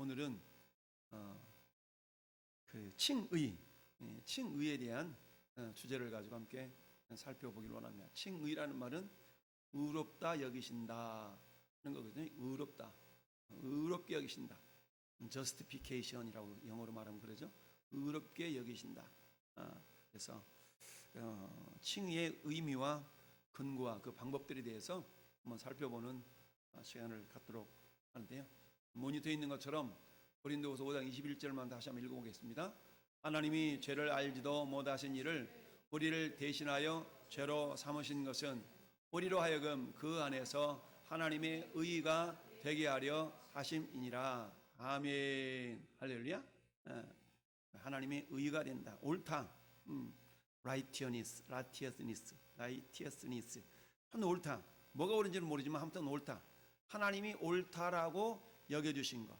오늘은 그 칭의, 칭의에 대한 주제를 가지고 함께 살펴보기를 원합니다. 칭의라는 말은 의롭다 여기신다 하는 거거든요. 의롭다, 의롭게 여기신다. justification이라고 영어로 말하면 그러죠. 의롭게 여기신다. 그래서 칭의의 의미와 근거와 그 방법들에 대해서 한번 살펴보는 시간을 갖도록 하는데요. 모니터에 있는 것처럼 고린도후서 5장 21절만 다시 한번 읽어보겠습니다. 하나님이 죄를 알지도 못하신 이를 우리를 대신하여 죄로 삼으신 것은 우리로 하여금 그 안에서 하나님의 의가 되게 하려 하심이니라. 아멘. 할렐루야. 하나님의 의가 된다. 옳다. righteousness. 한 옳다. 뭐가 옳은지는 모르지만 아무튼 옳다. 하나님이 옳다라고 여겨주신 것.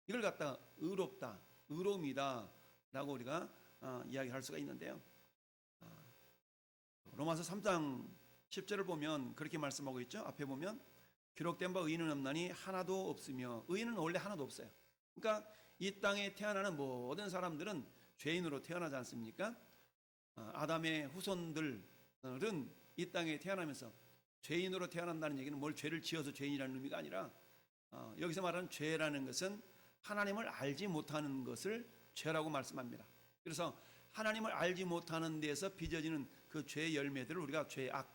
이걸 갖다가 의롭다, 의로움이다 라고 우리가 이야기할 수가 있는데요. 로마서 3장 10절을 보면 그렇게 말씀하고 있죠. 앞에 보면 기록된 바 의인은 없나니 하나도 없으며, 의인은 원래 하나도 없어요. 그러니까 이 땅에 태어나는 모든 사람들은 죄인으로 태어나지 않습니까? 아담의 후손들은 이 땅에 태어나면서 죄인으로 태어난다는 얘기는 뭘 죄를 지어서 죄인이라는 의미가 아니라 여기서 말하는 죄라는 것은 하나님을 알지 못하는 것을 죄라고 말씀합니다. 그래서 하나님을 알지 못하는 데서 빚어지는 그 죄의 열매들을 우리가 죄악,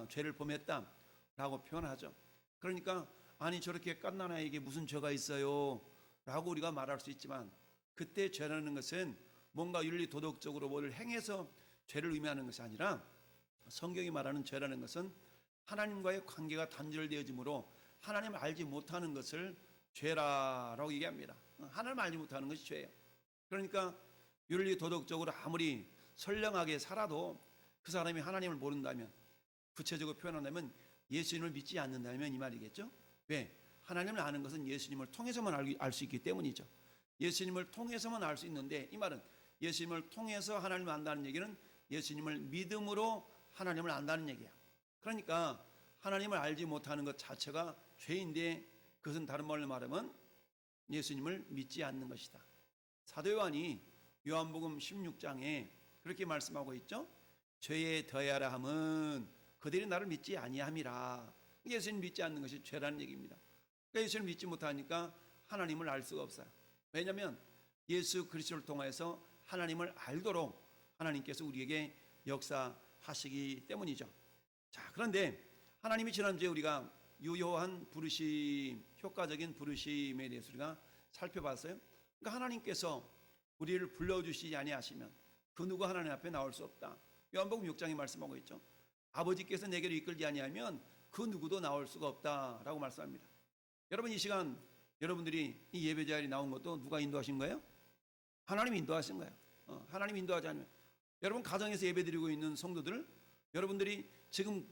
죄를 범했다라고 표현하죠. 그러니까 아니 저렇게 갓난아이에게 무슨 죄가 있어요 라고 우리가 말할 수 있지만, 그때 죄라는 것은 뭔가 윤리 도덕적으로 뭘 행해서 죄를 의미하는 것이 아니라, 성경이 말하는 죄라는 것은 하나님과의 관계가 단절되어지므로 하나님을 알지 못하는 것을 죄라라고 얘기합니다. 하나님을 알지 못하는 것이 죄예요. 그러니까 윤리 도덕적으로 아무리 선량하게 살아도 그 사람이 하나님을 모른다면, 구체적으로 표현한다면 예수님을 믿지 않는다면 이 말이겠죠. 왜? 하나님을 아는 것은 예수님을 통해서만 알 수 있기 때문이죠. 예수님을 통해서만 알 수 있는데, 이 말은 예수님을 통해서 하나님을 안다는 얘기는 예수님을 믿음으로 하나님을 안다는 얘기야. 그러니까 하나님을 알지 못하는 것 자체가 죄인데, 그것은 다른 말로 말하면 예수님을 믿지 않는 것이다. 사도 요한이 요한복음 16장에 그렇게 말씀하고 있죠. 죄에 더하라 함은 그들이 나를 믿지 아니함이라. 예수님 믿지 않는 것이 죄라는 얘기입니다. 그러니까 예수를 믿지 못하니까 하나님을 알 수가 없어요. 왜냐하면 예수 그리스도를 통해서 하나님을 알도록 하나님께서 우리에게 역사하시기 때문이죠. 자, 그런데 하나님이 지난주에 우리가 유효한 부르심, 효과적인 부르심에 대해서 우리가 살펴봤어요. 그러니까 하나님께서 우리를 불러주시지 아니하시면 그 누구 하나님 앞에 나올 수 없다. 요한복음 6장에 말씀하고 있죠. 아버지께서 내게로 이끌지 아니하면 그 누구도 나올 수가 없다라고 말씀합니다. 여러분, 이 시간 여러분들이 이 예배 자리에 나온 것도 누가 인도하신 거예요? 하나님이 인도하신 거예요. 하나님이 인도하지 않으면, 여러분 가정에서 예배 드리고 있는 성도들, 여러분들이 지금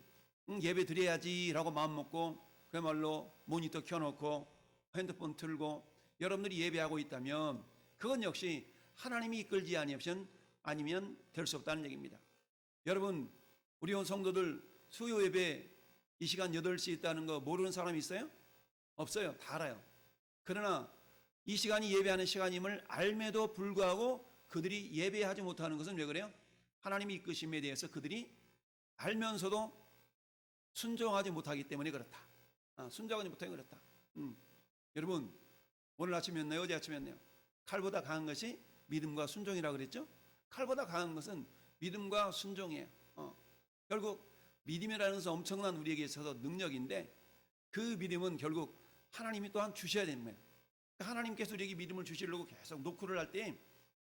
예배 드려야지라고 마음 먹고 그야말로 모니터 켜놓고 핸드폰 틀고 여러분들이 예배하고 있다면 그건 역시 하나님이 이끌지 아니면 될 수 없다는 얘기입니다. 여러분, 우리 온 성도들 수요 예배 이 시간 8시 있다는 거 모르는 사람이 있어요? 없어요. 다 알아요. 그러나 이 시간이 예배하는 시간임을 알매도 불구하고 그들이 예배하지 못하는 것은 왜 그래요? 하나님의 이끄심에 대해서 그들이 알면서도 순종하지 못하기 때문에 그렇다. 순종하지 못하기 그렇다. 여러분, 오늘 아침이었나요? 어제 아침이었나요? 칼보다 강한 것이 믿음과 순종이라고 그랬죠? 칼보다 강한 것은 믿음과 순종이에요. 결국 믿음이라는 것은 엄청난 우리에게 있어서 능력인데, 그 믿음은 결국 하나님이 또한 주셔야 되는 거예요. 하나님께서 우리에게 믿음을 주시려고 계속 노크를 할 때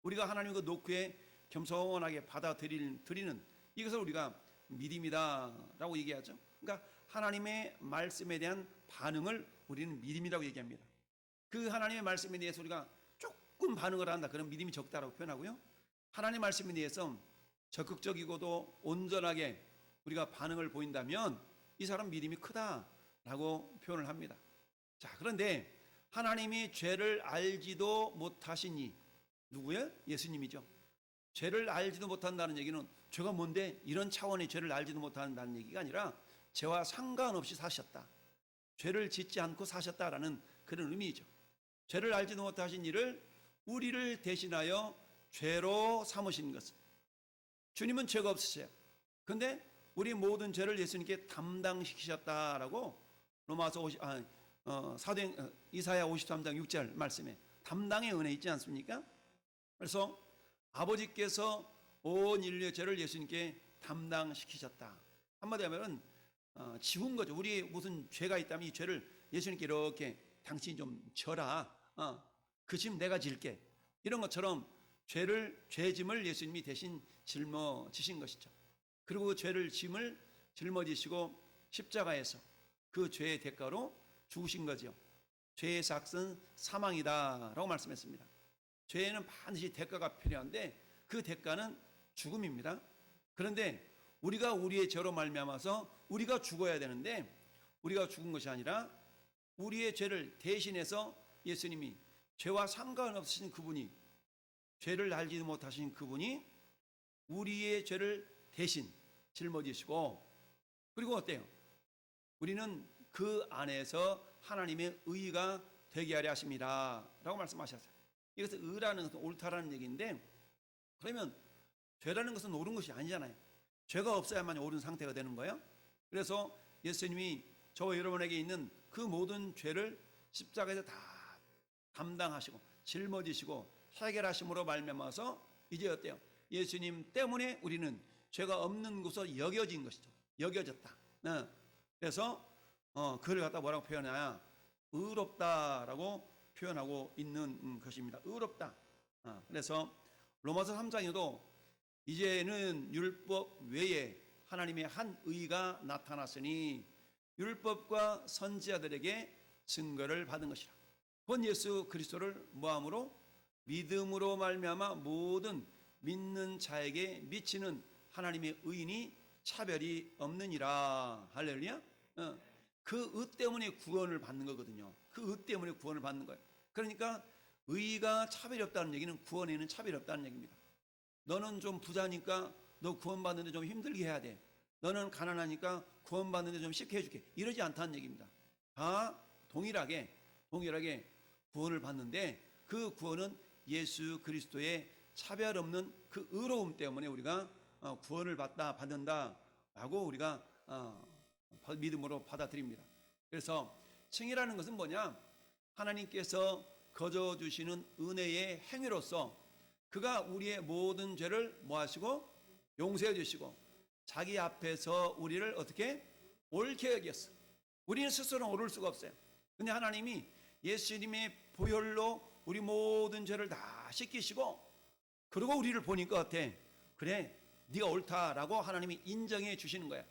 우리가 하나님 그 노크에 겸손하게 받아들이는 이것을 우리가 믿음이다라고 얘기하죠. 그러니까 하나님의 말씀에 대한 반응을 우리는 믿음이라고 얘기합니다. 그 하나님의 말씀에 대해서 우리가 조금 반응을 한다, 그럼 믿음이 적다라고 표현하고요. 하나님의 말씀에 대해서 적극적이고도 온전하게 우리가 반응을 보인다면 이 사람 믿음이 크다라고 표현을 합니다. 자, 그런데 하나님이 죄를 알지도 못하시니, 누구예요? 예수님이죠. 죄를 알지도 못한다는 얘기는 죄가 뭔데 이런 차원의 죄를 알지도 못한다는 얘기가 아니라 죄와 상관없이 사셨다, 죄를 짓지 않고 사셨다라는 그런 의미죠. 죄를 알지도 못하신 이를 우리를 대신하여 죄로 삼으신 것은, 주님은 죄가 없으세요. 근데 우리 모든 죄를 예수님께 담당시키셨다라고 로마서 이사야 53장 6절 말씀에 담당의 은혜 있지 않습니까? 그래서 아버지께서 온 인류의 죄를 예수님께 담당시키셨다. 한마디 하면 지운 거죠. 우리 무슨 죄가 있다면 이 죄를 예수님께 이렇게 당신이 좀 져라. 그 짐 내가 질게. 이런 것처럼 죄짐을 예수님이 대신 짊어지신 것이죠. 그리고 그 죄를 짐을 짊어지시고 십자가에서 그 죄의 대가로 죽으신 거죠. 죄의 삭은 사망이다라고 말씀했습니다. 죄에는 반드시 대가가 필요한데 그 대가는 죽음입니다. 그런데 우리가 우리의 죄로 말미암아서 우리가 죽어야 되는데 우리가 죽은 것이 아니라 우리의 죄를 대신해서 예수님이, 죄와 상관없으신 그분이, 죄를 알지도 못하신 그분이 우리의 죄를 대신 짊어지시고, 그리고 어때요? 우리는 그 안에서 하나님의 의가 되게 하려 하십니다 라고 말씀하셨어요. 이것은 의라는 것은 옳다라는 얘기인데, 그러면 죄라는 것은 옳은 것이 아니잖아요. 죄가 없어야만 옳은 상태가 되는 거예요. 그래서 예수님이 저와 여러분에게 있는 그 모든 죄를 십자가에서 다 담당하시고 짊어지시고 해결하심으로 말미암아서 이제 어때요? 예수님 때문에 우리는 죄가 없는 것으로 여겨진 것이죠. 여겨졌다. 그래서 그를 갖다 뭐라고 표현하냐? 의롭다라고 표현하고 있는 것입니다. 의롭다. 그래서 로마서 3장에도 이제는 율법 외에 하나님의 한 의가 나타났으니 율법과 선지자들에게 증거를 받은 것이라. 본 예수 그리스도를 뭐함으로? 믿음으로 말미암아 모든 믿는 자에게 미치는 하나님의 의인이 차별이 없느니라. 할렐루야. 그 의 때문에 구원을 받는 거거든요. 그 의 때문에 구원을 받는 거예요. 그러니까 의가 차별이 없다는 얘기는 구원에는 차별이 없다는 얘기입니다. 너는 좀 부자니까 너 구원받는데 좀 힘들게 해야 돼. 너는 가난하니까 구원받는데 좀 쉽게 해줄게. 이러지 않다는 얘기입니다. 다 동일하게 구원을 받는데 그 구원은 예수 그리스도의 차별 없는 그 의로움 때문에 우리가 구원을 받는다라고 우리가 믿음으로 받아들입니다. 그래서 칭이라는 것은 뭐냐? 하나님께서 거저 주시는 은혜의 행위로서 그가 우리의 모든 죄를 뭐하시고 용서해 주시고 자기 앞에서 우리를 어떻게 옳게 여겼어. 우리는 스스로 옳을 수가 없어요. 근데 하나님이 예수님의 보혈로 우리 모든 죄를 다 씻기시고, 그리고 우리를 보니까 어때? 그래, 네가 옳다라고 하나님이 인정해 주시는 거야.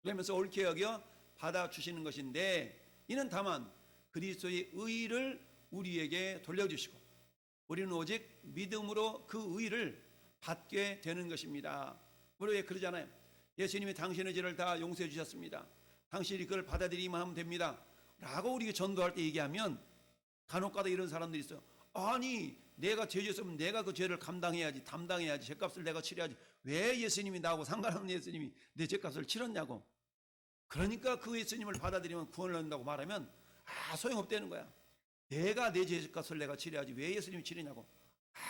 그러면서 옳게 여겨 받아주시는 것인데, 이는 다만 그리스도의 의를 우리에게 돌려주시고 우리는 오직 믿음으로 그 의를 받게 되는 것입니다. 우리 왜 그러잖아요. 예수님이 당신의 죄를 다 용서해 주셨습니다. 당신이 그걸 받아들이기만 하면 됩니다 라고 우리가 전도할 때 얘기하면 간혹가다 이런 사람들이 있어요. 아니, 내가 죄 지었으면 내가 그 죄를 담당해야지, 죄값을 내가 치러야지. 왜 예수님이 나하고 상관없는 예수님이 내 죄값을 치렀냐고. 그러니까 그 예수님을 받아들이면 구원을 얻는다고 말하면 소용없다는 거야. 내가 내 죄값을 내가 치러야지 왜 예수님이 치르냐고.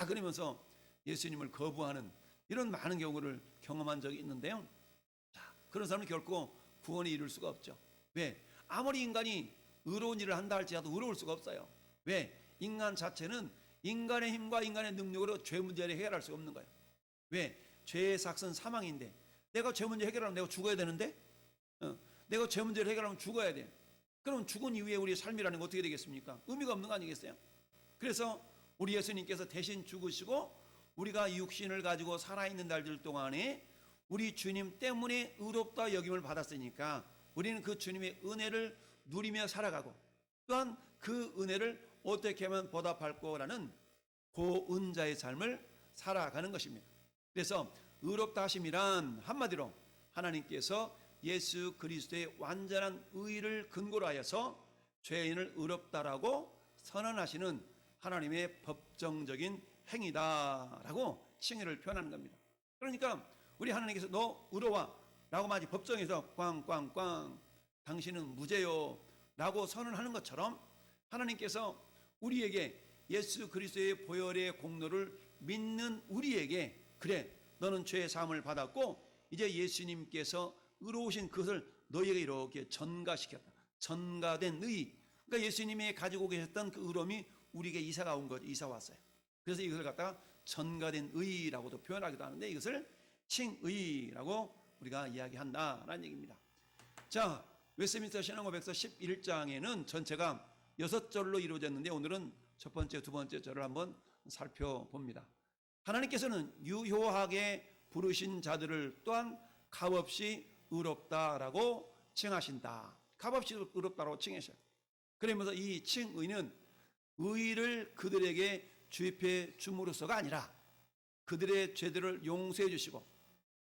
그러면서 예수님을 거부하는 이런 많은 경우를 경험한 적이 있는데요. 그런 사람은 결코 구원에 이룰 수가 없죠. 왜? 아무리 인간이 의로운 일을 한다 할지라도 의로울 수가 없어요. 왜? 인간 자체는 인간의 힘과 인간의 능력으로 죄 문제를 해결할 수가 없는 거예요. 왜? 죄의 삭은 사망인데 내가 죄 문제 해결하면 내가 죽어야 되는데 내가 죄 문제를 해결하면 죽어야 돼. 그럼 죽은 이후에 우리의 삶이라는 건 어떻게 되겠습니까? 의미가 없는 거 아니겠어요? 그래서 우리 예수님께서 대신 죽으시고 우리가 육신을 가지고 살아있는 날들 동안에 우리 주님 때문에 의롭다 여김을 받았으니까 우리는 그 주님의 은혜를 누리며 살아가고 또한 그 은혜를 어떻게 하면 보답할 거라는 고은자의 삶을 살아가는 것입니다. 그래서 의롭다 하심이란 한마디로 하나님께서 예수 그리스도의 완전한 의를 근거로 하여서 죄인을 의롭다라고 선언하시는 하나님의 법정적인 행위다라고 칭의를 표현하는 겁니다. 그러니까 우리 하나님께서 너 의로워 라고 마치 법정에서 꽝꽝꽝 당신은 무죄요 라고 선언하는 것처럼 하나님께서 우리에게 예수 그리스도의 보혈의 공로를 믿는 우리에게 그래 너는 죄의 사함을 받았고 이제 예수님께서 의로우신 그것을 너희에게 이렇게 전가시켰다. 전가된 의. 그러니까 예수님이 가지고 계셨던 그 의로움이 우리에게 이사가 온 거죠. 이사 왔어요. 그래서 이것을 갖다가 전가된 의라고도 표현하기도 하는데 이것을 칭의라고 우리가 이야기한다라는 얘기입니다. 자, 웨스트민스터 신앙고백서 11장에는 전체가 6절로 이루어졌는데 오늘은 첫 번째, 두 번째 절을 한번 살펴봅니다. 하나님께서는 유효하게 부르신 자들을 또한 값없이 의롭다라고 칭하신다. 값없이 의롭다라고 칭하셔요. 그러면서 이 칭의는 의를 그들에게 주입해 줌으로써가 아니라 그들의 죄들을 용서해 주시고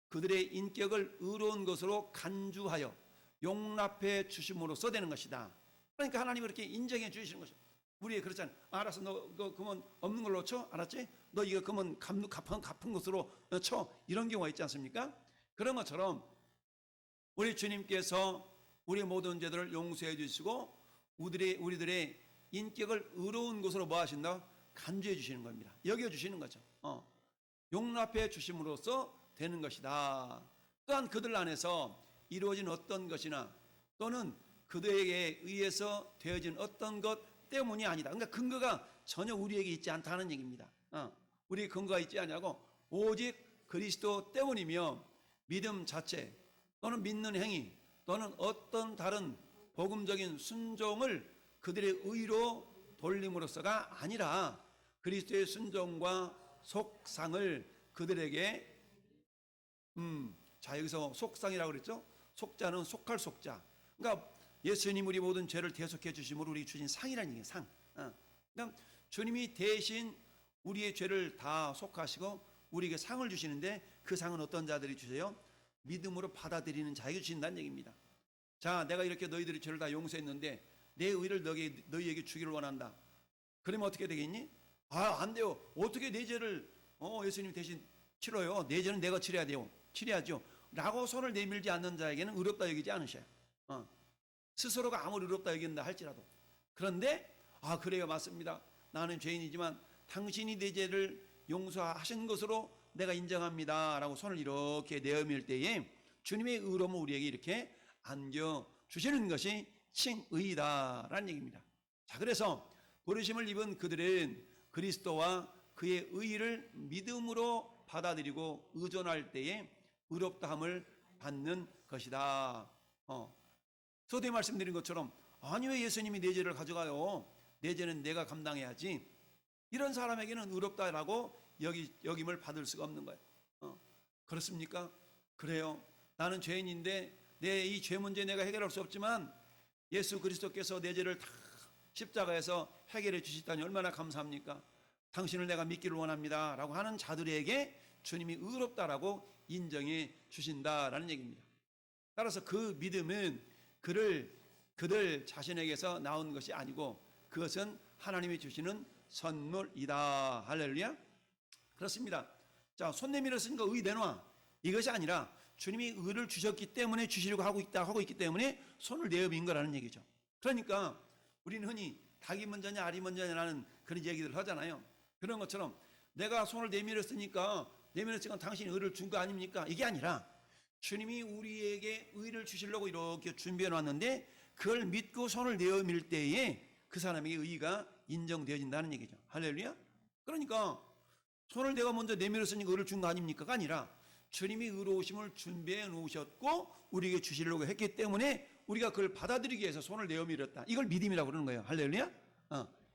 그들의 인격을 의로운 것으로 간주하여 용납해 주심으로써 되는 것이다. 그러니까 하나님이 그렇게 인정해 주시는 것이죠. 우리 그렇잖아요. 알았어, 너 그거 그러면 없는 걸로 쳐, 알았지? 너 이거 그러면 갚은 것으로 쳐. 이런 경우가 있지 않습니까? 그런 것처럼 우리 주님께서 우리 모든 죄들을 용서해 주시고 우리들의 인격을 의로운 것으로 뭐 하신다? 간주해 주시는 겁니다. 여겨 주시는 거죠. 용납해 주심으로써 되는 것이다. 또한 그들 안에서 이루어진 어떤 것이나 또는 그들에게 의해서 되어진 어떤 것 때문이 아니다. 그러니까 근거가 전혀 우리에게 있지 않다는 얘기입니다. 우리 근거가 있지 않냐고 오직 그리스도 때문이며 믿음 자체 또는 믿는 행위 또는 어떤 다른 복음적인 순종을 그들의 의로 돌림으로써가 아니라 그리스도의 순종과 속상을 그들에게 자 여기서 속상이라고 그랬죠? 속자는 속할 속자. 그러니까 예수님 우리 모든 죄를 대속해 주심으로 우리 주신 상이라는 얘기예요. 상. 그러니까 주님이 대신 우리의 죄를 다 속하시고 우리에게 상을 주시는데 그 상은 어떤 자들이 주세요? 믿음으로 받아들이는 자에게 주신다는 얘기입니다. 자, 내가 이렇게 너희들의 죄를 다 용서했는데 내 의를 너희에게 주기를 원한다. 그러면 어떻게 되겠니? 안 돼요. 어떻게 내 죄를 예수님 대신 치러요? 내 죄는 내가 치러야 돼요. 치러야죠. 라고 손을 내밀지 않는 자에게는 의롭다 여기지 않으셔요. 스스로가 아무리 의롭다 여긴다 할지라도. 그런데 그래요, 맞습니다. 나는 죄인이지만 당신이 내 죄를 용서하신 것으로 내가 인정합니다 라고 손을 이렇게 내밀 때에 주님의 의로움을 우리에게 이렇게 안겨주시는 것이 칭의다라는 얘기입니다. 자, 그래서 부르심을 입은 그들은 그리스도와 그의 의를 믿음으로 받아들이고 의존할 때에 의롭다함을 받는 것이다. 서두에 말씀드린 것처럼 아니 왜 예수님이 내 죄를 가져가요? 내 죄는 내가 감당해야지. 이런 사람에게는 의롭다라고 여김을 받을 수가 없는 거예요. 그렇습니까? 그래요. 나는 죄인인데 내 이 죄 문제 내가 해결할 수 없지만 예수 그리스도께서 내 죄를 다 십자가에서 해결해 주시다니 얼마나 감사합니까? 당신을 내가 믿기를 원합니다 라고 하는 자들에게 주님이 의롭다라고 인정해 주신다라는 얘기입니다. 따라서 그 믿음은 그들 자신에게서 나온 것이 아니고 그것은 하나님이 주시는 선물이다. 할렐루야. 그렇습니다. 자, 손 내밀었으니까 의 내놔. 이것이 아니라 주님이 의를 주셨기 때문에 주시려고 하고 있기 때문에 손을 내어민 거라는 얘기죠. 그러니까 우리는 흔히 닭이 먼저냐 알이 먼저냐라는 그런 얘기들을 하잖아요. 그런 것처럼 내가 손을 내밀었으니까 당신이 의를 준 거 아닙니까? 이게 아니라 주님이 우리에게 의를 주시려고 이렇게 준비해 놨는데 그걸 믿고 손을 내어밀 때에 그 사람에게 의가 인정되어진다는 얘기죠. 할렐루야. 그러니까 손을 내가 먼저 내밀었으니까 의를 준 거 아닙니까가 아니라 주님이 의로우심을 준비해 놓으셨고 우리에게 주시려고 했기 때문에 우리가 그걸 받아들이기 위해서 손을 내어밀었다. 이걸 믿음이라고 그러는 거예요. 할렐루야.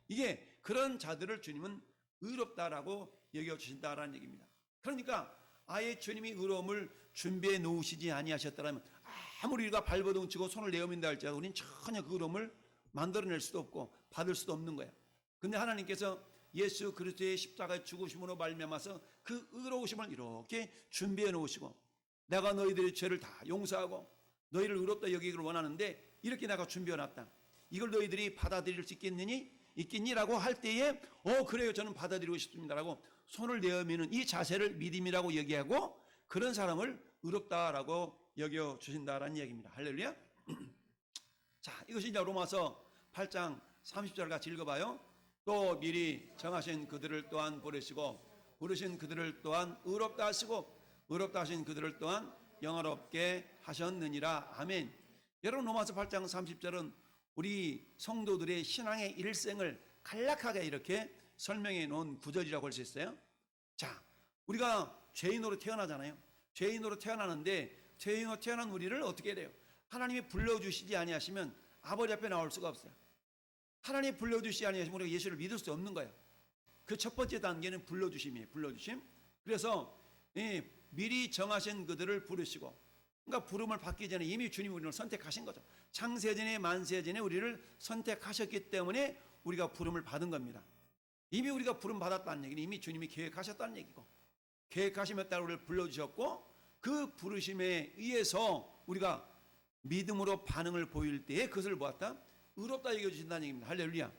이게 그런 자들을 주님은 의롭다라고 여겨주신다라는 얘기입니다. 그러니까 아예 주님이 의로움을 준비해 놓으시지 아니하셨다면 아무리 우리가 발버둥 치고 손을 내어민다 할지라도 우리는 전혀 그 의로움을 만들어낼 수도 없고 받을 수도 없는 거야. 근데 하나님께서 예수 그리스도의 십자가의 죽으심으로 말미암아서 그 의로우심을 이렇게 준비해 놓으시고 내가 너희들의 죄를 다 용서하고 너희를 의롭다 여기기를 원하는데 이렇게 내가 준비해 놨다. 이걸 너희들이 받아들일 수 있겠니라고 할 때에 그래요, 저는 받아들이고 싶습니다라고 손을 내어미는 이 자세를 믿음이라고 얘기하고 그런 사람을 의롭다라고 여겨 주신다라는 얘기입니다. 할렐루야. 자, 이것이 이제 로마서 8장 30절 같이 읽어봐요. 또 미리 정하신 그들을 또한 부르시고 부르신 그들을 또한 의롭다 하시고 의롭다 하신 그들을 또한 영화롭게 하셨느니라. 아멘. 여러분, 로마서 8장 30절은 우리 성도들의 신앙의 일생을 간략하게 이렇게 설명해 놓은 구절이라고 할 수 있어요. 자, 우리가 죄인으로 태어나잖아요. 죄인으로 태어나는데 죄인으로 태어난 우리를 어떻게 해야 돼요? 하나님이 불러주시지 아니하시면 아버지 앞에 나올 수가 없어요. 하나님이 불러주시지 아니하시면 우리가 예수를 믿을 수 없는 거예요. 그 첫 번째 단계는 불러주심이에요. 불러주심. 그래서 미리 정하신 그들을 부르시고, 그러니까 부름을 받기 전에 이미 주님이 우리를 선택하신 거죠. 창세전에 만세전에 우리를 선택하셨기 때문에 우리가 부름을 받은 겁니다. 이미 우리가 부름 받았다는 얘기는 이미 주님이 계획하셨다는 얘기고, 계획하시며 따라 우리를 불러주셨고, 그 부르심에 의해서 우리가 믿음으로 반응을 보일 때에 그것을 보았다? 의롭다 여겨주신다는 얘기입니다. 할렐루야.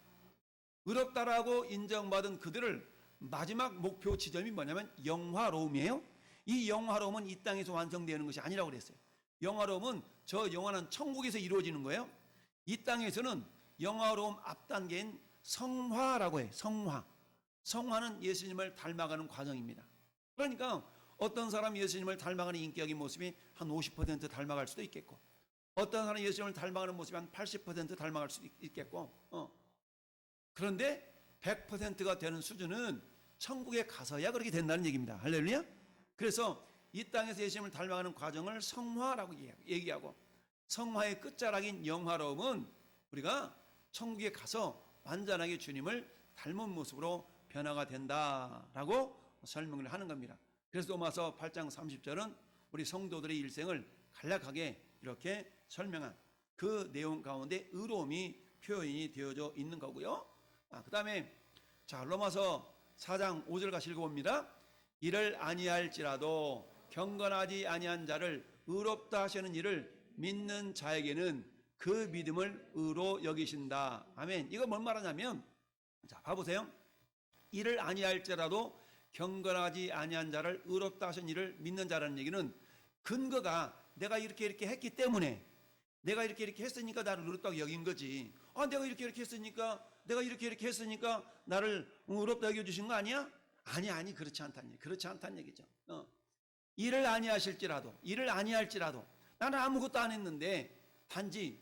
의롭다라고 인정받은 그들을 마지막 목표 지점이 뭐냐면 영화로움이에요. 이 영화로움은 이 땅에서 완성되는 것이 아니라고 그랬어요. 영화로움은 저 영원한 천국에서 이루어지는 거예요. 이 땅에서는 영화로움 앞단계인 성화라고 해요. 성화. 성화는 예수님을 닮아가는 과정입니다. 그러니까 어떤 사람 예수님을 닮아가는 인격의 모습이 한 50% 닮아갈 수도 있겠고, 어떤 사람 예수님을 닮아가는 모습이 한 80% 닮아갈 수도 있겠고, 그런데 100%가 되는 수준은 천국에 가서야 그렇게 된다는 얘기입니다. 할렐루야. 그래서 이 땅에서 예수님을 닮아가는 과정을 성화라고 얘기하고, 성화의 끝자락인 영화로움은 우리가 천국에 가서 완전하게 주님을 닮은 모습으로 변화가 된다라고 설명을 하는 겁니다. 그래서 로마서 8장 30절은 우리 성도들의 일생을 간략하게 이렇게 설명한 그 내용 가운데 의로움이 표현이 되어져 있는 거고요. 그 다음에 자, 로마서 4장 5절까지 읽어봅니다. 이를 아니할지라도 경건하지 아니한 자를 의롭다 하시는 이를 믿는 자에게는 그 믿음을 의로 여기신다. 아멘. 이거 뭔 말하냐면, 자, 봐보세요. 이를 아니할지라도 경건하지 아니한 자를 의롭다 하신 이를 믿는 자라는 얘기는 근거가 내가 이렇게 했기 때문에, 내가 이렇게 했으니까 나를 의롭다고 여긴 거지. 내가 이렇게 했으니까, 내가 이렇게 했으니까 나를 의롭다 여겨주신 거 아니야? 아니, 그렇지 않다는 얘기. 그렇지 않다는 얘기죠. 이를 아니할지라도 나는 아무것도 안 했는데, 단지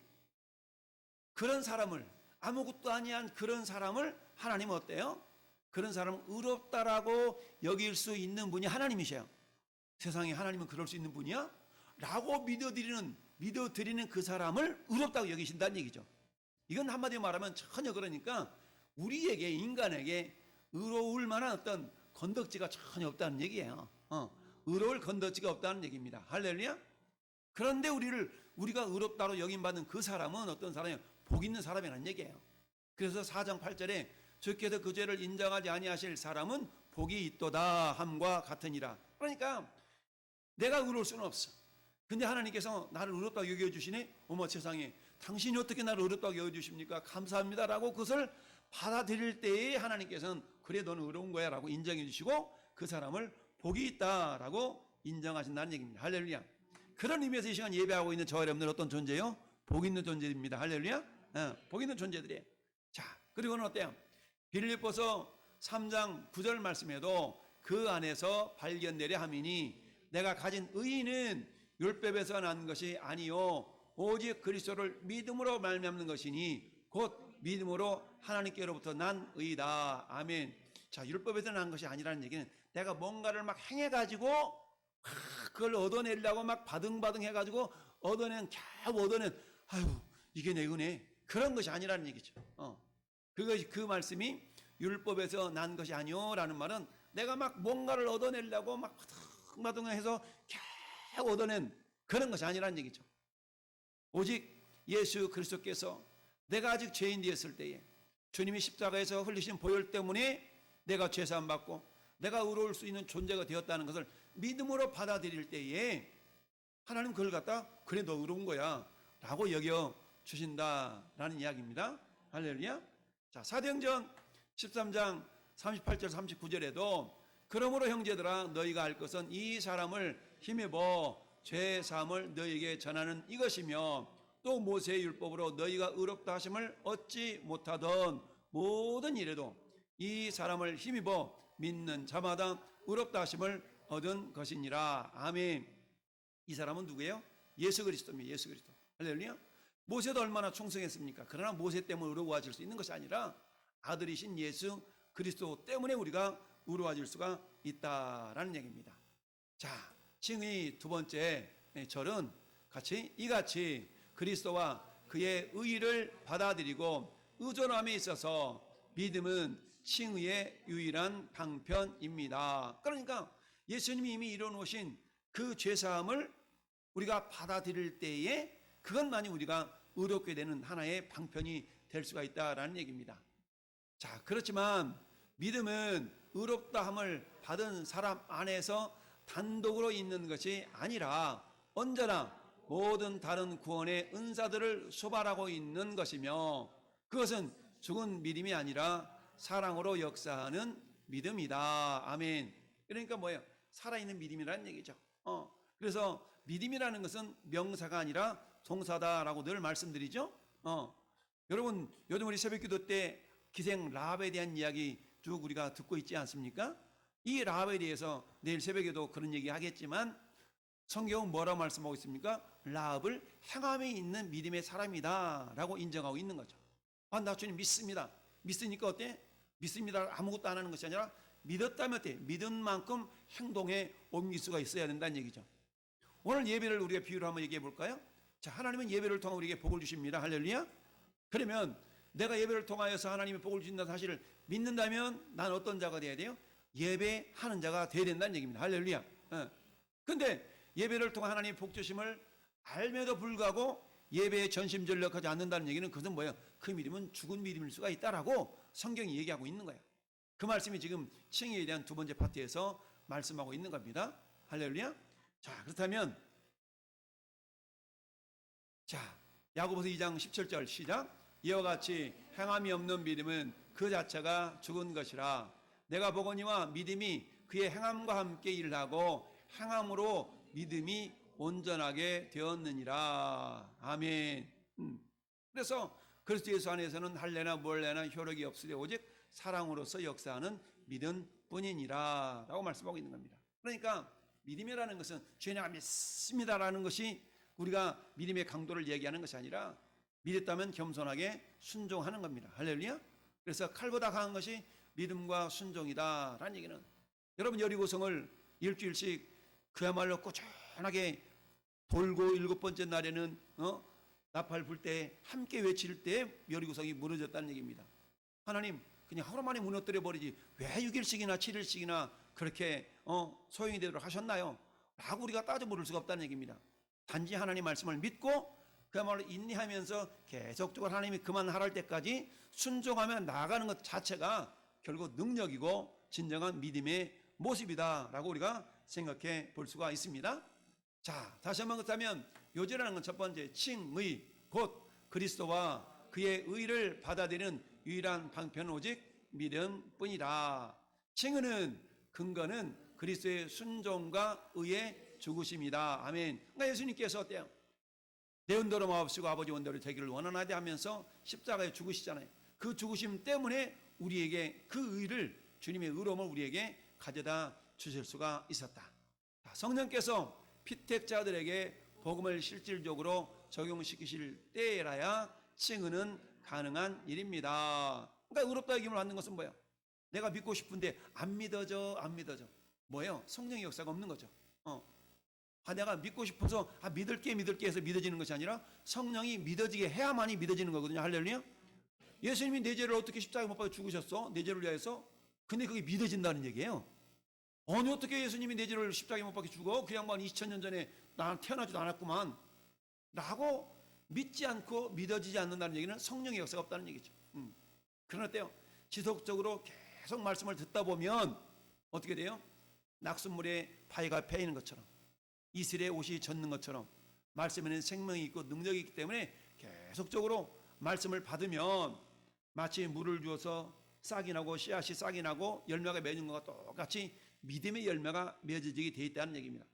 그런 사람을, 아무것도 아니한 그런 사람을 하나님은 어때요? 그런 사람은 의롭다라고 여길 수 있는 분이 하나님이셔요. 세상에 하나님은 그럴 수 있는 분이야? 라고 믿어드리는 그 사람을 의롭다고 여기신다는 얘기죠. 이건 한마디로 말하면 전혀, 그러니까 우리에게, 인간에게 의로울 만한 어떤 건덕지가 전혀 없다는 얘기예요. 의로울 건덕지가 없다는 얘기입니다. 할렐루야. 그런데 우리가 의롭다로 여김받는 그 사람은 어떤 사람이에요? 복 있는 사람이라는 얘기예요. 그래서 4장 8절에 주께서 그 죄를 인정하지 아니하실 사람은 복이 있도다 함과 같으니라. 그러니까 내가 의로울 수는 없어. 근데 하나님께서 나를 의롭다고 여겨주시네. 어머 세상에, 당신이 어떻게 나를 의롭다고 여겨주십니까? 감사합니다라고 그것을 받아들일 때에 하나님께서는 그래 너는 의로운 거야 라고 인정해 주시고 그 사람을 복이 있다라고 인정하신다는 얘기입니다. 할렐루야. 그런 의미에서 이 시간 예배하고 있는 저 여러분들 어떤 존재요? 복 있는 존재입니다. 할렐루야. 복 있는 존재들이에요. 자, 그리고는 어때요? 빌립보서 3장 9절 말씀에도 그 안에서 발견되려 함이니 내가 가진 의의는 율법에서 난 것이 아니요 오직 그리스도를 믿음으로 말미암는 것이니 곧 믿음으로 하나님께로부터 난 의이다. 아멘. 자, 율법에서 난 것이 아니라는 얘기는 내가 뭔가를 막 행해가지고 그걸 얻어내려고 막 바등바등 해가지고 겨우 얻어낸 아유 이게 내 은혜, 그런 것이 아니라는 얘기죠. 그 말씀이 율법에서 난 것이 아니오라는 말은 내가 막 뭔가를 얻어내려고 막 바등바등 해서 겨우 얻어낸 그런 것이 아니라는 얘기죠. 오직 예수 그리스도께서 내가 아직 죄인 되었을 때에 주님이 십자가에서 흘리신 보혈 때문에 내가 죄사함 받고 내가 의로울 수 있는 존재가 되었다는 것을 믿음으로 받아들일 때에 하나님 그걸 갖다 그래 너 의로운 거야 라고 여겨 주신다라는 이야기입니다. 할렐루야. 자, 사도행전 13장 38절 39절에도 그러므로 형제들아 너희가 알 것은 이 사람을 힘입어 죄 사함을 너희에게 전하는 이것이며 또 모세의 율법으로 너희가 의롭다 하심을 얻지 못하던 모든 일에도 이 사람을 힘입어 믿는 자마다 의롭다 하심을 얻은 것이니라. 아멘. 이 사람은 누구예요? 예수 그리스도입니다. 예수 그리스도. 할렐루야. 모세도 얼마나 충성했습니까? 그러나 모세 때문에 의로워질 수 있는 것이 아니라 아들이신 예수 그리스도 때문에 우리가 의로워질 수가 있다라는 얘기입니다. 자, 칭의 두 번째 절은 이같이 그리스도와 그의 의를 받아들이고 의존함에 있어서 믿음은 칭의의 유일한 방편입니다. 그러니까 예수님이 이미 이뤄놓으신 그 죄사함을 우리가 받아들일 때에 그것만이 우리가 의롭게 되는 하나의 방편이 될 수가 있다라는 얘기입니다. 자, 그렇지만 믿음은 의롭다함을 받은 사람 안에서 단독으로 있는 것이 아니라 언제나 모든 다른 구원의 은사들을 소발하고 있는 것이며 그것은 죽은 믿음이 아니라 사랑으로 역사하는 믿음이다. 아멘. 그러니까 뭐예요? 살아있는 믿음이라는 얘기죠. 그래서 믿음이라는 것은 명사가 아니라 동사다라고 늘 말씀드리죠. 여러분 요즘 우리 새벽기도 때 기생 라합에 대한 이야기 쭉 우리가 듣고 있지 않습니까? 이 라합에 대해서 내일 새벽에도 그런 얘기 하겠지만 성경은 뭐라고 말씀하고 있습니까? 라합을 행함에 있는 믿음의 사람이다 라고 인정하고 있는 거죠. 나 주님 믿습니다. 믿으니까 어때? 믿습니다. 아무것도 안 하는 것이 아니라 믿었다면 어때? 믿은 만큼 행동에 옮길 수가 있어야 된다는 얘기죠. 오늘 예배를 우리가 비유로 한번 얘기해 볼까요? 자, 하나님은 예배를 통해 우리에게 복을 주십니다. 할렐루야. 그러면 내가 예배를 통하여서 하나님의 복을 주신다는 사실을 믿는다면 난 어떤 자가 돼야 돼요? 예배하는 자가 돼야 된다는 얘기입니다. 할렐루야. 근데 예배를 통해 하나님의 복 주심을 알면도 불구하고 예배에 전심전력하지 않는다는 얘기는 그것은 뭐예요? 그 믿음은 죽은 믿음일 수가 있다라고 성경이 얘기하고 있는 거예요. 그 말씀이 지금 칭의에 대한 두 번째 파트에서 말씀하고 있는 겁니다. 할렐루야. 자, 그렇다면 자, 야고보서 2장 17절 시작. 이와 같이 행함이 없는 믿음은 그 자체가 죽은 것이라. 내가 보거니와 믿음이 그의 행함과 함께 일하고 행함으로 믿음이 온전하게 되었느니라. 아멘. 그래서 그리스도 예수 안에서는 할례나 멀례나 효력이 없으되 오직 사랑으로서 역사하는 믿음 뿐이니라 라고 말씀하고 있는 겁니다. 그러니까 믿음이라는 것은 주님 내가 믿습니다라는 것이 우리가 믿음의 강도를 얘기하는 것이 아니라 믿었다면 겸손하게 순종하는 겁니다. 할렐루야. 그래서 칼보다 강한 것이 믿음과 순종이다라는 얘기는 여러분 여리고성을 일주일씩 그야말로 꾸준하게 돌고 7번째 날에는 나팔 불 때 함께 외칠 때 여리고성이 무너졌다는 얘기입니다. 하나님 그냥 하루 만에 무너뜨려 버리지 왜 6일씩이나 7일씩이나 그렇게 소용이 되도록 하셨나요? 라고 우리가 따져 물을 수가 없다는 얘기입니다. 단지 하나님 말씀을 믿고 그야말로 인내하면서 계속적으로 하나님이 그만하랄 때까지 순종하며 나아가는 것 자체가 결국 능력이고 진정한 믿음의 모습이다라고 우리가 생각해 볼 수가 있습니다. 자, 다시 한번 그렇다면 요제라는 건 첫 번째 칭의 곧 그리스도와 그의 의를 받아들이는 유일한 방편은 오직 믿음뿐이다. 칭의는 근거는 그리스도의 순종과 의의 죽으심이다. 아멘. 그러니까 예수님께서 어때요? 내 은대로 마옵시고 아버지 원대로 되기를 원하나이다 하면서 십자가에 죽으시잖아요. 그 죽으심 때문에 우리에게 그 의를 주님의 의로움을 우리에게 가져다 주실 수가 있었다. 성령께서 피택자들에게 복음을 실질적으로 적용시키실 때라야 칭의는 가능한 일입니다. 그러니까 의롭다 얘기를 받는 것은 뭐예요? 내가 믿고 싶은데 안 믿어져. 뭐예요? 성령의 역사가 없는 거죠. 내가 믿고 싶어서 믿을게 해서 믿어지는 것이 아니라 성령이 믿어지게 해야만이 믿어지는 거거든요. 할렐루야. 예수님이 내 죄를 어떻게 십자가에 못 박아 죽으셨어? 내 죄를 위해서. 근데 그게 믿어진다는 얘기예요. 어떻게 예수님이 내 죄를 십자가에 못 박혀 죽어? 그 양반 2000년 전에 나 태어나지도 않았구만 라고 믿지 않고 믿어지지 않는다는 얘기는 성령의 역사가 없다는 얘기죠. 그러나 어때요? 지속적으로 계속 말씀을 듣다 보면 어떻게 돼요? 낙숫물에 바위가 패이는 것처럼 이슬에 옷이 젖는 것처럼 말씀에는 생명이 있고 능력이 있기 때문에 계속적으로 말씀을 받으면 마치 물을 주어서 싹이 나고 씨앗이 싹이 나고 열매가 맺는 것과 똑같이 믿음의 열매가 맺어지게 돼 있다는 얘기입니다.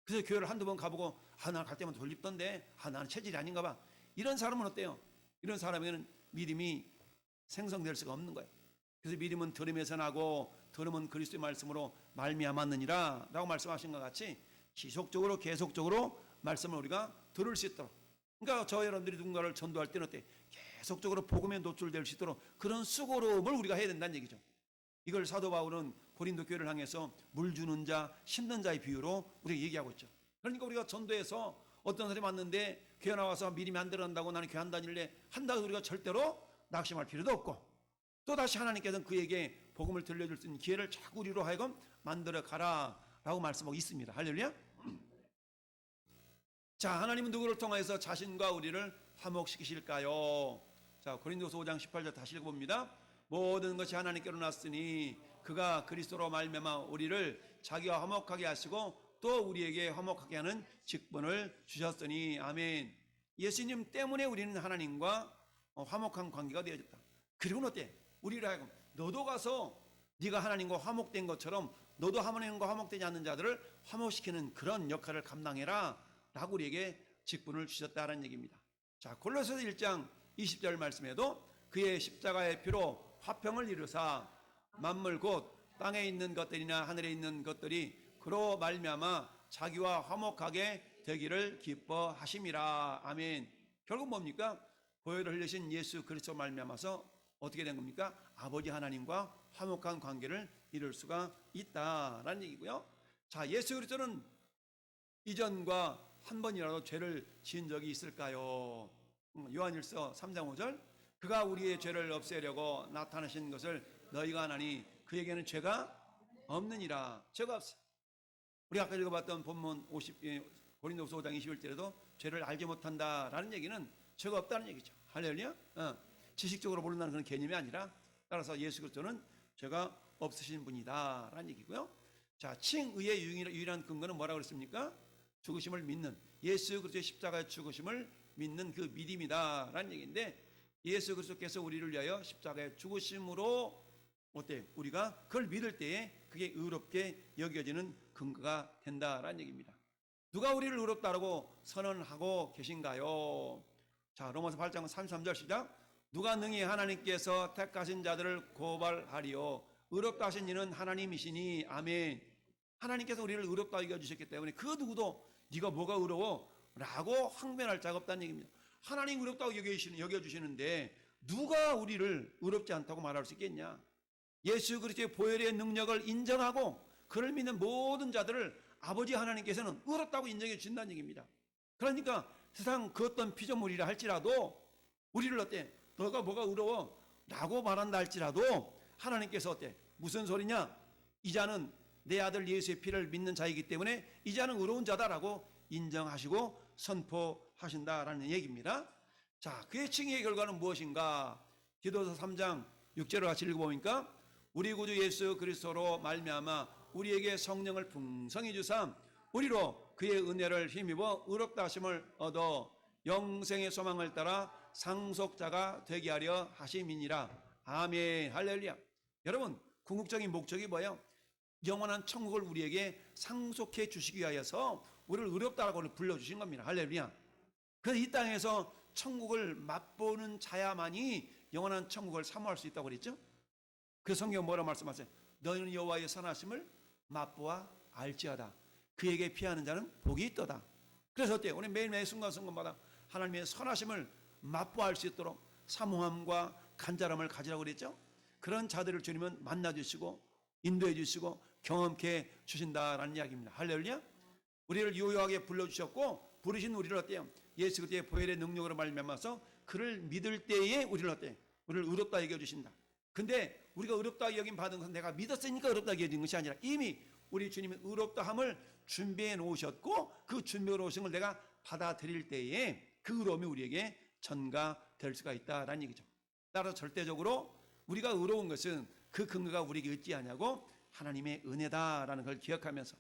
그래서 교회를 한두 번 가보고 나는 갈 때마다 돌립던데 나는 체질이 아닌가 봐. 이런 사람은 어때요? 이런 사람에게는 믿음이 생성될 수가 없는 거예요. 그래서 믿음은 들음에서 나고 들음은 그리스도의 말씀으로 말미암았느니라 라고 말씀하신 것 같이 지속적으로 계속적으로 말씀을 우리가 들을 수 있도록, 그러니까 저 여러분들이 누군가를 전도할 때는 어때? 계속적으로 복음에 노출될 수 있도록 그런 수고로움을 우리가 해야 된다는 얘기죠. 이걸 사도 바울은 고린도 교회를 향해서 물 주는 자, 심는 자의 비유로 우리가 얘기하고 있죠. 그러니까 우리가 전도해서 어떤 사람이 왔는데 교회 나와서 미리면 안 들어간다고 나는 교회 안 다닐래 한다고 우리가 절대로 낙심할 필요도 없고, 또 다시 하나님께서는 그에게 복음을 들려줄 수 있는 기회를 자꾸 우리로 하여금 만들어 가라 라고 말씀하고 있습니다. 할렐루야. 자, 하나님은 누구를 통해서 자신과 우리를 화목시키실까요? 자, 고린도서 5장 18절 다시 읽어봅니다. 모든 것이 하나님께로 났으니 그가 그리스도로 말미암아 우리를 자기와 화목하게 하시고 또 우리에게 화목하게 하는 직분을 주셨으니. 아멘. 예수님 때문에 우리는 하나님과 화목한 관계가 되어졌다. 그리고는 어때? 우리를 하여금 너도 가서 네가 하나님과 화목된 것처럼 너도 하나님과 화목되지 않는 자들을 화목시키는 그런 역할을 감당해라 라고 우리에게 직분을 주셨다는 얘기입니다. 자, 골로새서 1장 20절 말씀에도 그의 십자가의 피로 화평을 이루사 만물 곧 땅에 있는 것들이나 하늘에 있는 것들이 그로 말미암아 자기와 화목하게 되기를 기뻐하심이라. 아멘. 결국 뭡니까? 보혈을 흘리신 예수 그리스도 말미암아서 어떻게 된 겁니까? 아버지 하나님과 화목한 관계를 이룰 수가 있다라는 얘기고요. 자, 예수 그리스도는 이전과 한 번이라도 죄를 지은 적이 있을까요? 요한일서 3장 5절 그가 우리의 죄를 없애려고 나타나신 것을 너희가 아나니 그에게는 죄가 없느니라. 죄가 없어. 우리 아까 읽어봤던 본문 고린도서 5장 21절에도 죄를 알지 못한다라는 얘기는 죄가 없다는 얘기죠. 할렐루야. 지식적으로 모른다는 그런 개념이 아니라 따라서 예수 그리스도는 죄가 없으신 분이다라는 얘기고요. 자, 칭의의 유일한 근거는 뭐라고 그랬습니까? 죽으심을 믿는, 예수 그리스도의 십자가의 죽으심을 믿는 그 믿음이다라는 얘기인데, 예수 그리스도께서 우리를 위하여 십자가의 죽으심으로 어때? 우리가 그걸 믿을 때에 그게 의롭게 여겨지는 근거가 된다라는 얘기입니다. 누가 우리를 의롭다라고 선언하고 계신가요? 자, 로마서 8장 33절 시작. 누가 능히 하나님께서 택하신 자들을 고발하리요? 의롭다 하신 이는 하나님이시니. 아멘. 하나님께서 우리를 의롭다 여겨주셨기 때문에 그 누구도 네가 뭐가 의로워? 라고 항변할 자가 없다는 얘기입니다. 하나님 의롭다고 여겨주시는데 누가 우리를 의롭지 않다고 말할 수 있겠냐? 예수 그리스도의 보혈의 능력을 인정하고 그를 믿는 모든 자들을 아버지 하나님께서는 의롭다고 인정해 주신다는 얘기입니다. 그러니까 세상 그 어떤 피조물이라 할지라도 우리를 어때? 너가 뭐가 의로워? 라고 말한다 할지라도 하나님께서 어때? 무슨 소리냐? 이 자는 내 아들 예수의 피를 믿는 자이기 때문에 이 자는 의로운 자다라고 인정하시고 선포하신다라는 얘기입니다. 자, 그의 칭의의 결과는 무엇인가? 디도서 3장 6절을 같이 읽어보니까 우리 구주 예수 그리스도로 말미암아 우리에게 성령을 풍성히 주사 우리로 그의 은혜를 힘입어 의롭다 하심을 얻어 영생의 소망을 따라 상속자가 되게 하려 하심이니라. 아멘. 할렐루야. 여러분, 궁극적인 목적이 뭐예요? 영원한 천국을 우리에게 상속해 주시기 위하여서 우리를 의롭다라고 불러주신 겁니다. 할렐루야. 그래서 이 땅에서 천국을 맛보는 자야만이 영원한 천국을 사모할 수 있다고 그랬죠. 그 성경 뭐라고 말씀하세요? 너희는 여호와의 선하심을 맛보아 알지어다. 그에게 피하는 자는 복이 있도다. 그래서 어때요? 우리 매일매일 순간순간마다 하나님의 선하심을 맛보아 수 있도록 사모함과 간절함을 가지라고 그랬죠. 그런 자들을 주님은 만나주시고 인도해 주시고 경험케 주신다라는 이야기입니다. 할렐루야. 우리를 유효하게 불러주셨고 부르신 우리를 어때요? 예수 그리스도의 보혈의 능력으로 말미암아서 그를 믿을 때에 우리를 어때요? 우리를 의롭다 여겨주신다. 근데 우리가 의롭다 여김 받은 것은 내가 믿었으니까 의롭다 여겨진 것이 아니라 이미 우리 주님은 의롭다함을 준비해 놓으셨고 그 준비해 놓으신 걸 내가 받아들일 때에 그 의로움이 우리에게 전가될 수가 있다라는 얘기죠. 따라서 절대적으로 우리가 의로운 것은 그 근거가 우리에게 있지 않냐고 하나님의 은혜다라는 걸 기억하면서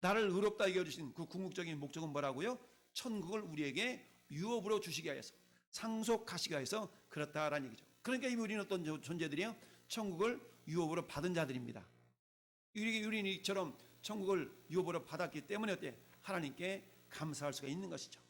나를 의롭다 여겨주신 그 궁극적인 목적은 뭐라고요? 천국을 우리에게 유업으로 주시기 위해서 상속하시기 위해서 그렇다라는 얘기죠. 그러니까 우리는 어떤 존재들이요? 천국을 유업으로 받은 자들입니다. 우리는 이처럼 천국을 유업으로 받았기 때문에 어때? 하나님께 감사할 수가 있는 것이죠.